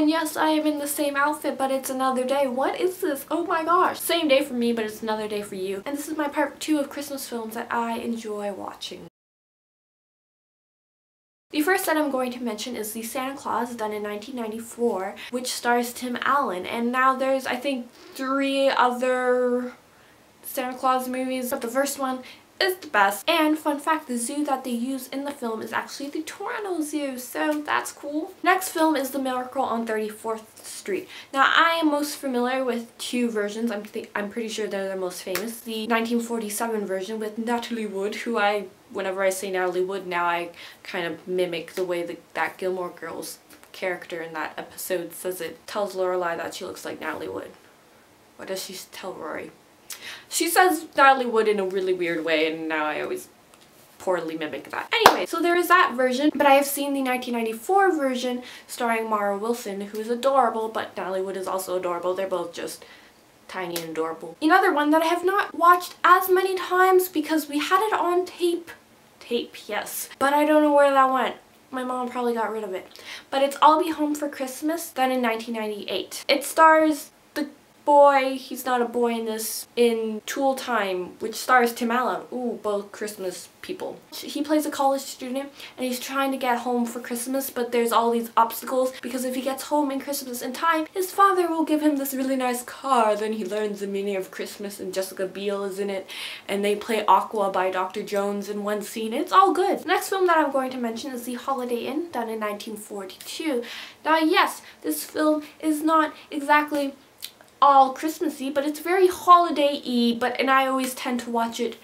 and yes, I am in the same outfit, but it's another day. What is this? Oh my gosh. Same day for me, but it's another day for you. And this is my part 2 of Christmas films that I enjoy watching. The first that I'm going to mention is The Santa Claus, done in 1994, which stars Tim Allen. And now there's, I think, 3 other Santa Claus movies, but the first one is the best. And fun fact, the zoo that they use in the film is actually the Toronto Zoo, so that's cool. Next film is The Miracle on 34th Street. Now, I am most familiar with 2 versions. I'm pretty sure they're the most famous. The 1947 version with Natalie Wood, who whenever I say Natalie Wood now, I kind of mimic the way that Gilmore Girls character in that episode says it. Tells Lorelai that she looks like Natalie Wood. What does she tell Rory? She says Natalie Wood in a really weird way, and now I always poorly mimic that. Anyway, so there is that version, but I have seen the 1994 version starring Mara Wilson, who is adorable, but Natalie Wood is also adorable. They're both just tiny and adorable. Another one that I have not watched as many times because we had it on tape, yes, but I don't know where that went. My mom probably got rid of it. But it's I'll Be Home for Christmas, done in 1998. It stars the boy, he's not a boy in this, in Tool Time, which stars Tim Allen. Ooh, both Christmas people. He plays a college student and he's trying to get home for Christmas, but there's all these obstacles because if he gets home in Christmas in time, his father will give him this really nice car. Then he learns the meaning of Christmas and Jessica Biel is in it, and they play Aqua by Dr. Jones in one scene. It's all good. The next film that I'm going to mention is The Holiday Inn, done in 1942. Now yes, this film is not exactly all Christmassy, but it's very holiday-y, and I always tend to watch it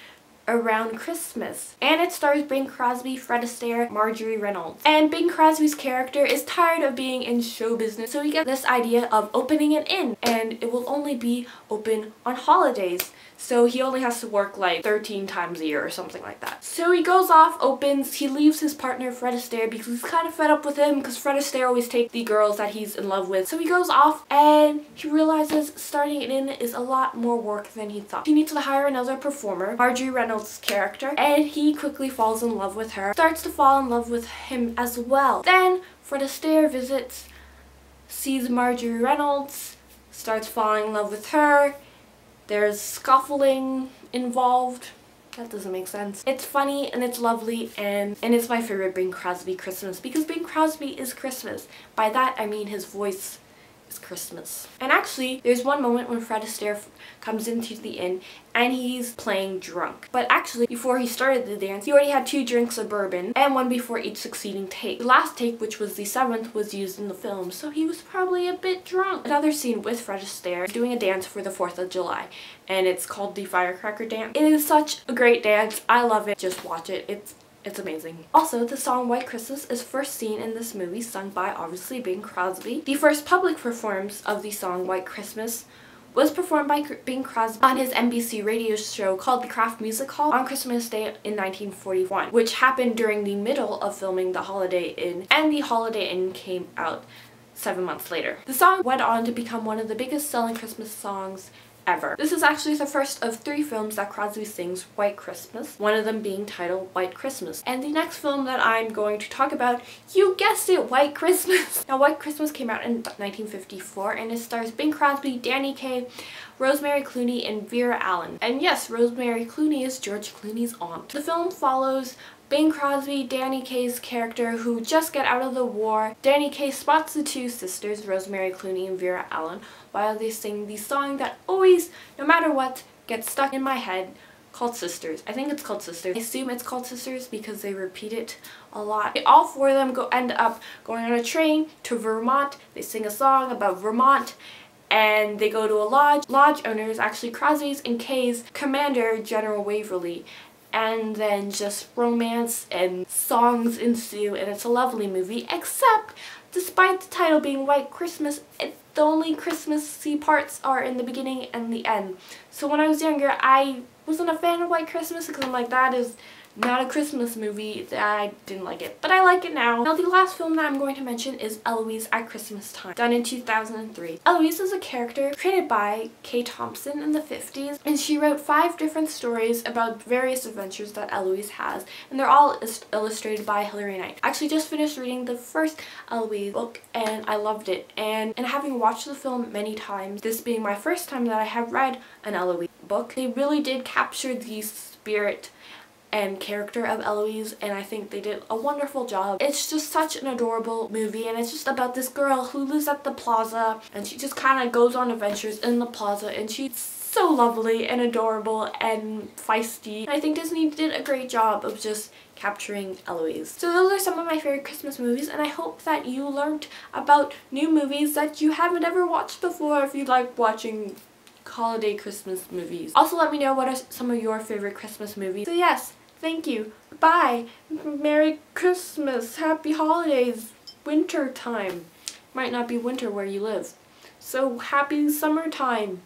around Christmas. And it stars Bing Crosby, Fred Astaire, Marjorie Reynolds. And Bing Crosby's character is tired of being in show business, so he gets this idea of opening an inn, and it will only be open on holidays. So he only has to work like 13 times a year or something like that. So he goes off, opens, he leaves his partner Fred Astaire because he's kind of fed up with him because Fred Astaire always takes the girls that he's in love with. So he goes off and he realizes starting an inn is a lot more work than he thought. He needs to hire another performer, Marjorie Reynolds' character, and he quickly falls in love with her, starts to fall in love with him as well. Then Fred Astaire visits, sees Marjorie Reynolds, starts falling in love with her. There's scuffling involved. That doesn't make sense. It's funny and it's lovely and it's my favorite Bing Crosby Christmas because Bing Crosby is Christmas. By that I mean his voice is Christmas. And actually there's one moment when Fred Astaire comes into the inn and he's playing drunk. But actually before he started the dance he already had 2 drinks of bourbon and one before each succeeding take. The last take, which was the 7th, was used in the film, so he was probably a bit drunk. Another scene with Fred Astaire doing a dance for the 4th of July and it's called the Firecracker Dance. It is such a great dance. I love it. Just watch it. It's amazing. Also, the song White Christmas is first seen in this movie, sung by obviously Bing Crosby. The first public performance of the song White Christmas was performed by Bing Crosby on his NBC radio show called The Kraft Music Hall on Christmas Day in 1941, which happened during the middle of filming The Holiday Inn, and The Holiday Inn came out 7 months later. The song went on to become one of the biggest selling Christmas songs ever. This is actually the first of 3 films that Crosby sings White Christmas, one of them being titled White Christmas. And the next film that I'm going to talk about, you guessed it, White Christmas! Now White Christmas came out in 1954 and it stars Bing Crosby, Danny Kaye, Rosemary Clooney, and Vera Allen. And yes, Rosemary Clooney is George Clooney's aunt. The film follows Bing Crosby, Danny Kaye's character, who just get out of the war. Danny Kaye spots the 2 sisters, Rosemary Clooney and Vera Allen, while they sing the song that always, no matter what, gets stuck in my head, called Sisters. I think it's called Sisters. I assume it's called Sisters because they repeat it a lot. All 4 of them end up going on a train to Vermont. They sing a song about Vermont and they go to a lodge. Lodge owner is actually Crosby's and Kaye's commander, General Waverly. And then just romance and songs ensue, and it's a lovely movie, except despite the title being White Christmas, the only Christmassy parts are in the beginning and the end. So when I was younger, I wasn't a fan of White Christmas because I'm like, that is not a Christmas movie. I didn't like it, but I like it now. Now, the last film that I'm going to mention is Eloise at Christmas Time, done in 2003. Eloise is a character created by Kay Thompson in the 50s, and she wrote 5 different stories about various adventures that Eloise has, and they're all illustrated by Hilary Knight. I actually just finished reading the first Eloise book, and I loved it. And having watched the film many times, this being my first time that I have read an Eloise book, they really did capture the spirit and character of Eloise, and I think they did a wonderful job. It's just such an adorable movie, and it's just about this girl who lives at the plaza, and she just kind of goes on adventures in the plaza, and she's so lovely and adorable and feisty. I think Disney did a great job of just capturing Eloise. So those are some of my favorite Christmas movies, and I hope that you learned about new movies that you haven't ever watched before if you like watching holiday Christmas movies. Also, let me know what are some of your favorite Christmas movies. So yes, thank you. Bye. Merry Christmas. Happy holidays. Winter time. Might not be winter where you live. So happy summertime.